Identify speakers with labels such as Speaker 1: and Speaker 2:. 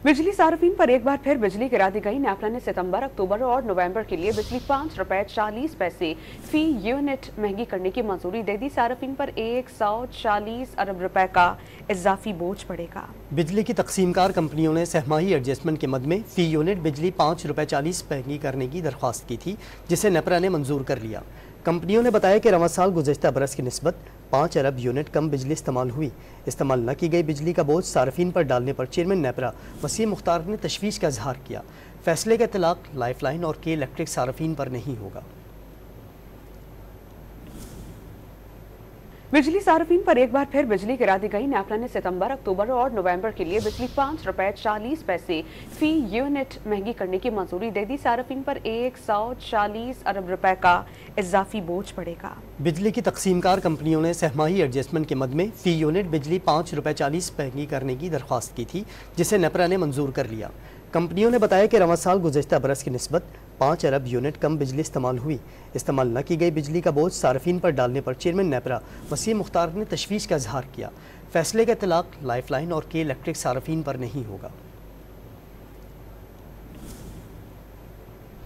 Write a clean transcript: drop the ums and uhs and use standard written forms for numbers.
Speaker 1: बिजली सार्फिन पर एक बार फिर बिजली गिरा दी गई। नेपरा ने सितंबर, अक्टूबर और नवंबर के लिए बिजली ₹5.40 फी यूनिट महंगी करने की मंजूरी दे दी। सार्फिन पर 140 अरब रुपए का इजाफी बोझ पड़ेगा।
Speaker 2: बिजली की तकसीमकार कंपनियों ने सहमाही एडजस्टमेंट के मद में फ़ी यूनिट बिजली ₹5.40 महंगी करने की दरख्वास्त की थी, जिसे नेपरा ने मंजूर कर लिया। कंपनियों ने बताया कि रवां साल गुज़श्ता बरस की निस्बत 5 अरब यूनिट कम बिजली इस्तेमाल हुई। इस्तेमाल न की गई बिजली का बोझ सार्फिन पर डालने पर चेयरमैन नेपरा वसीम मुख्तार ने तशवीश का इजहार किया। फैसले का इतलाक लाइफलाइन और के इलेक्ट्रिक सार्फिन पर नहीं होगा।
Speaker 1: बिजली सार्फिन पर एक बार फिर बिजली गिरा दी गई। नेपरा ने सितंबर, अक्टूबर और नवंबर के लिए बिजली ₹5.40 फी यूनिट महंगी करने की मंजूरी दे दी। सार्फिन पर 140 अरब रुपए का इजाफी बोझ पड़ेगा।
Speaker 2: बिजली की तकसीमकार कंपनियों ने सहमाही एडजस्टमेंट के मद में फ़ी यूनिट बिजली ₹5.40 महंगी करने की दरख्वास्त की थी, जिसे नेपरा ने मंजूर कर लिया। कंपनियों ने बताया कि रवां साल गुज़श्ता बरस की निस्बत 5 अरब यूनिट कम बिजली इस्तेमाल हुई। इस्तेमाल न की गई बिजली का बोझ सार्फिन पर डालने पर चेयरमैन नेपरा वसीम मुख्तार ने तशवीश का इजहार किया। फैसले का इतलाक लाइफलाइन और के इलेक्ट्रिक सार्फिन पर नहीं होगा।